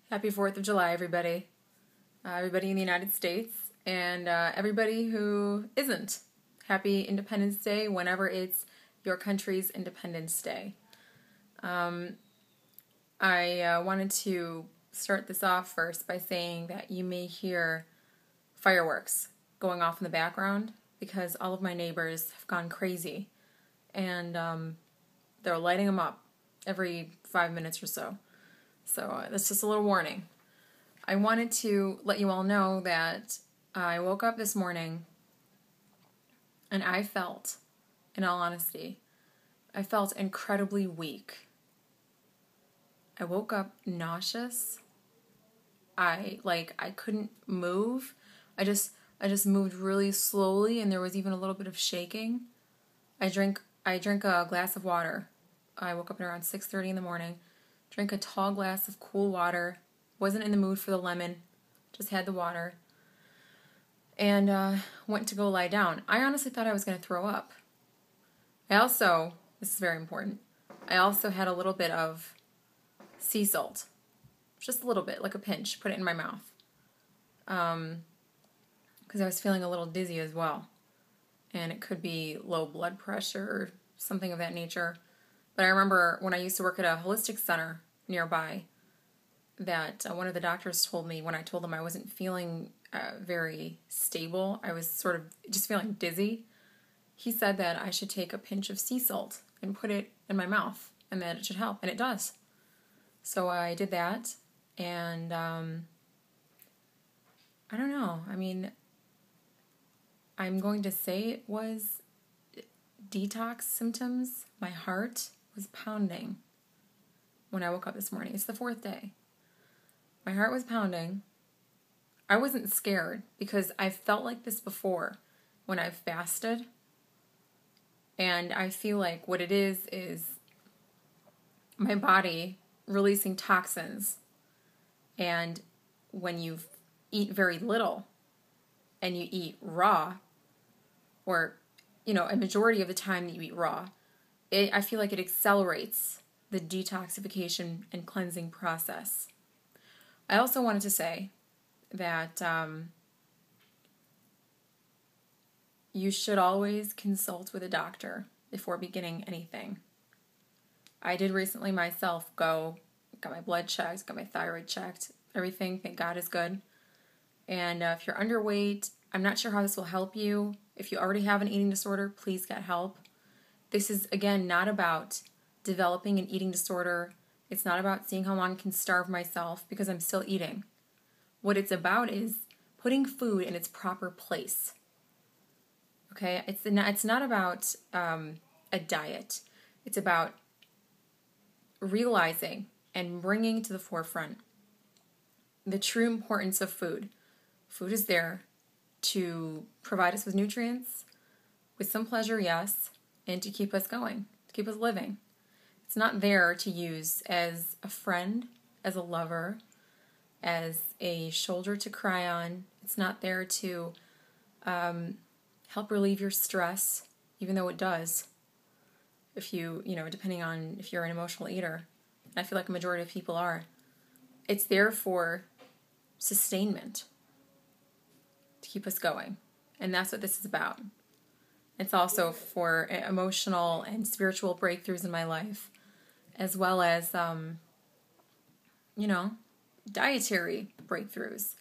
Happy 4th of July, everybody. Everybody in the United States and everybody who isn't. Happy Independence Day whenever it's your country's Independence Day. I wanted to start this off first by saying that you may hear fireworks going off in the background because all of my neighbors have gone crazy and they're lighting them up every 5 minutes or so. So that's just a little warning. I wanted to let you all know that I woke up this morning and I felt, in all honesty, I felt incredibly weak. I woke up nauseous. I couldn't move. I just moved really slowly and there was even a little bit of shaking. I drank a glass of water. I woke up at around 6:30 in the morning. Drank a tall glass of cool water. Wasn't in the mood for the lemon. Just had the water. And went to go lie down. I honestly thought I was going to throw up. This is very important, I also had a little bit of sea salt. Just a little bit, like a pinch. Put it in my mouth. Because I was feeling a little dizzy as well. And it could be low blood pressure or something of that nature. But I remember when I used to work at a holistic center nearby that one of the doctors told me when I told them I wasn't feeling very stable, I was sort of just feeling dizzy. He said that I should take a pinch of sea salt and put it in my mouth and that it should help, and it does. So I did that, and I don't know. I mean, I'm going to say it was detox symptoms. My heart was pounding when I woke up this morning. It's the 4th day. My heart was pounding. I wasn't scared because I felt like this before when I've fasted. And I feel like what it is my body releasing toxins. And when you eat very little and you eat raw, or, a majority of the time that you eat raw, I feel like it accelerates the detoxification and cleansing process. I also wanted to say that you should always consult with a doctor before beginning anything. I did recently myself got my blood checked, got my thyroid checked, everything, thank God, is good. And if you're underweight, I'm not sure how this will help you. If you already have an eating disorder, please get help. This is, again, not about developing an eating disorder. It's not about seeing how long I can starve myself because I'm still eating. What it's about is putting food in its proper place. Okay? It's not about a diet. It's about realizing and bringing to the forefront the true importance of food. Food is there to provide us with nutrients, with some pleasure, yes, and to keep us going, to keep us living. It's not there to use as a friend, as a lover, as a shoulder to cry on. It's not there to help relieve your stress, even though it does. If depending on if you're an emotional eater, and I feel like a majority of people are, it's there for sustainment, to keep us going. And that's what this is about. It's also for emotional and spiritual breakthroughs in my life, as well as, dietary breakthroughs.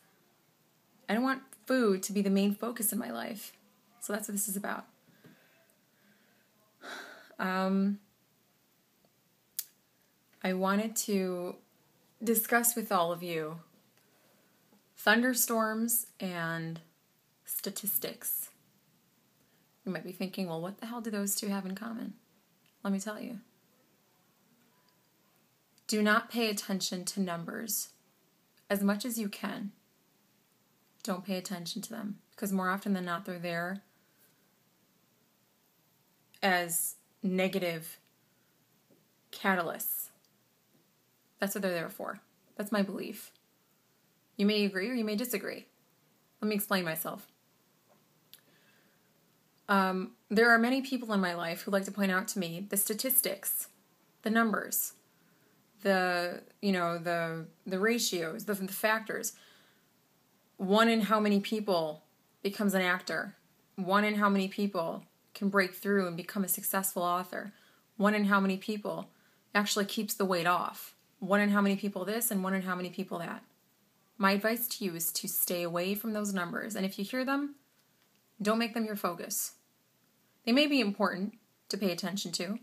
I don't want food to be the main focus in my life. So that's what this is about. I wanted to discuss with all of you thunderstorms and statistics. You might be thinking, well, what the hell do those two have in common? Let me tell you. Do not pay attention to numbers. As much as you can, don't pay attention to them. Because more often than not, they're there as negative catalysts. That's what they're there for. That's my belief. You may agree or you may disagree. Let me explain myself. There are many people in my life who like to point out to me the statistics, the numbers. the ratios, the factors. One in how many people becomes an actor. One in how many people can break through and become a successful author. One in how many people actually keeps the weight off. One in how many people this and one in how many people that. My advice to you is to stay away from those numbers. And if you hear them, don't make them your focus. They may be important to pay attention to,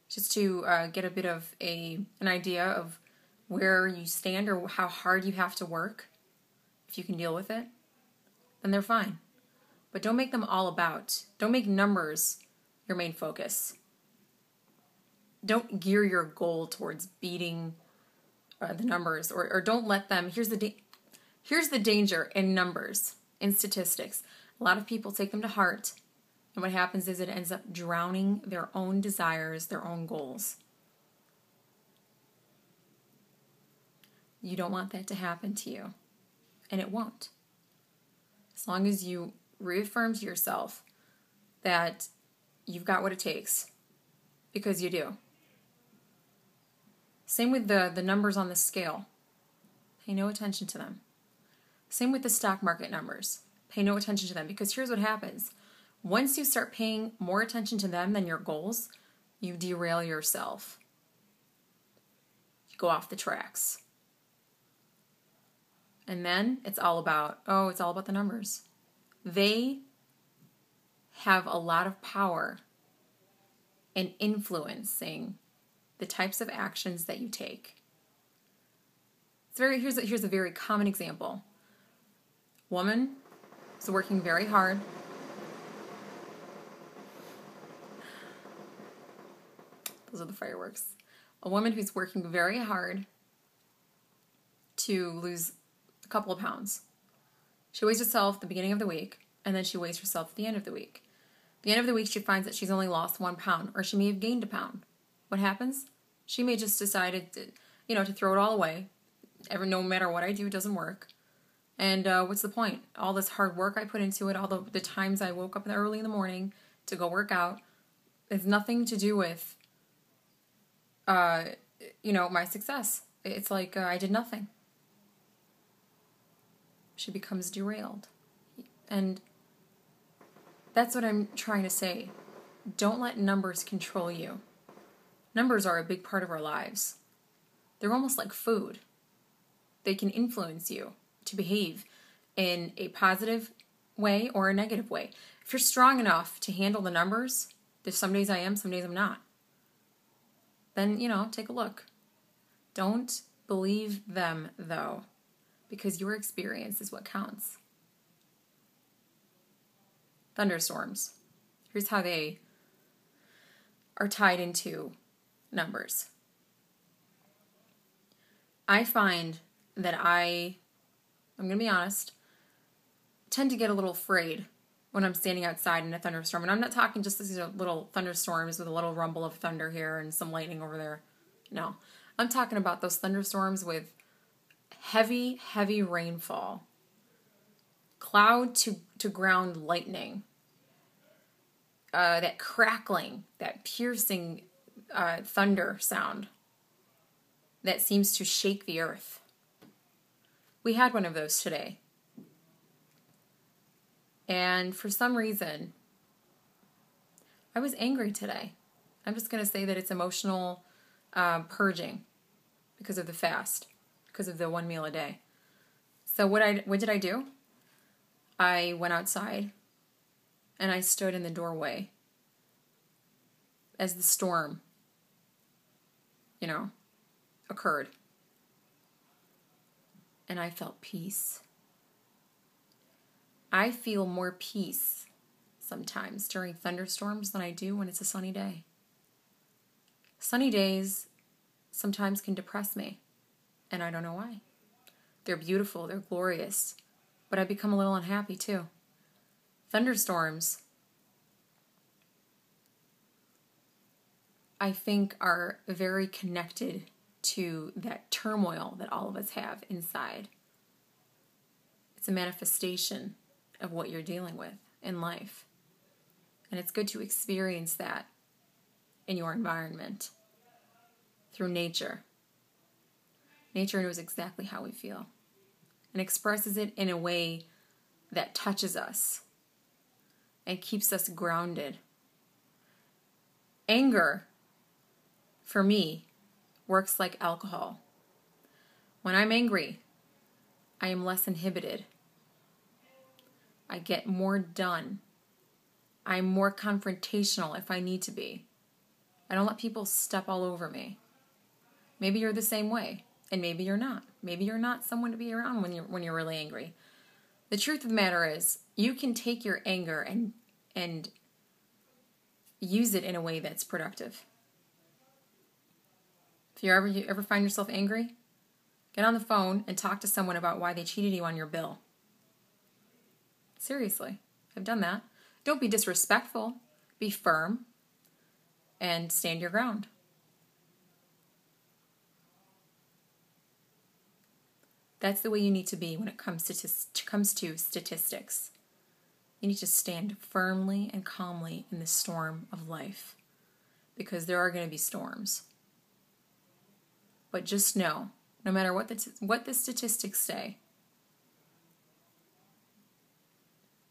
just to get a bit of an idea of where you stand or how hard you have to work. If you can deal with it, then they're fine. But don't make them all about. Don't make numbers your main focus. Don't gear your goal towards beating the numbers, or don't let them. Here's the danger in numbers, in statistics. A lot of people take them to heart, and what happens is it ends up drowning their own desires, their own goals. You don't want that to happen to you, and it won't. As long as you reaffirm to yourself that you've got what it takes, because you do. Same with the numbers on the scale. Pay no attention to them. Same with the stock market numbers. Pay no attention to them, because here's what happens. Once you start paying more attention to them than your goals, you derail yourself. You go off the tracks. And then it's all about the numbers. They have a lot of power in influencing the types of actions that you take. Here's a very common example. Woman is working very hard. Those are the fireworks. A woman who's working very hard to lose a couple of pounds. She weighs herself at the beginning of the week, and then she weighs herself at the end of the week. At the end of the week, she finds that she's only lost 1 pound, or she may have gained a pound. What happens? She may just decided to throw it all away. No matter what I do, it doesn't work. And what's the point? All this hard work I put into it, all the times I woke up early in the morning to go work out, it's nothing to do with, my success. It's like I did nothing. She becomes derailed. And that's what I'm trying to say. Don't let numbers control you. Numbers are a big part of our lives. They're almost like food. They can influence you to behave in a positive way or a negative way. If you're strong enough to handle the numbers, there's some days I am, some days I'm not, then, take a look. Don't believe them, though, because your experience is what counts. Thunderstorms. Here's how they are tied into numbers. I find that I'm going to be honest, tend to get a little afraid when I'm standing outside in a thunderstorm. And I'm not talking just these little thunderstorms with a little rumble of thunder here and some lightning over there. No. I'm talking about those thunderstorms with heavy, heavy rainfall. Cloud to ground lightning. That crackling, that piercing thunder sound that seems to shake the earth. We had one of those today. And for some reason, I was angry today. I'm just going to say that it's emotional purging because of the fast, because of the 1 meal a day. So what did I do? I went outside and I stood in the doorway as the storm, occurred. And I felt peace. I feel more peace sometimes during thunderstorms than I do when it's a sunny day. Sunny days sometimes can depress me, and I don't know why. They're beautiful, they're glorious, but I become a little unhappy too. Thunderstorms, I think, are very connected to that turmoil that all of us have inside. It's a manifestation of what you're dealing with in life. And it's good to experience that in your environment, through nature, Nature knows exactly how we feel and expresses it in a way that touches us and keeps us grounded. Anger, for me, works like alcohol. When I'm angry, I am less inhibited. I get more done. I'm more confrontational if I need to be. I don't let people step all over me. Maybe you're the same way, and maybe you're not. Maybe you're not someone to be around when you're really angry. The truth of the matter is, you can take your anger and use it in a way that's productive. If you ever find yourself angry, get on the phone and talk to someone about why they cheated you on your bill. Seriously, I've done that. Don't be disrespectful. Be firm and stand your ground. That's the way you need to be when it comes to statistics. You need to stand firmly and calmly in the storm of life, because there are going to be storms. But just know, no matter what the statistics say,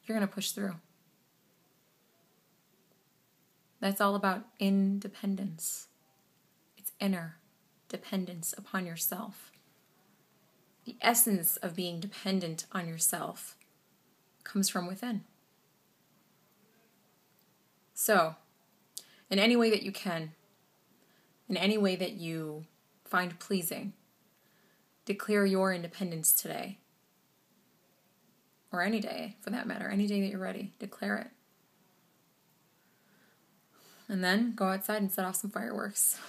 you're going to push through. That's all about independence. It's inner dependence upon yourself. The essence of being dependent on yourself comes from within. So, in any way that you can, in any way that you find pleasing, declare your independence today. Or any day, for that matter. Any day that you're ready, declare it. And then go outside and set off some fireworks.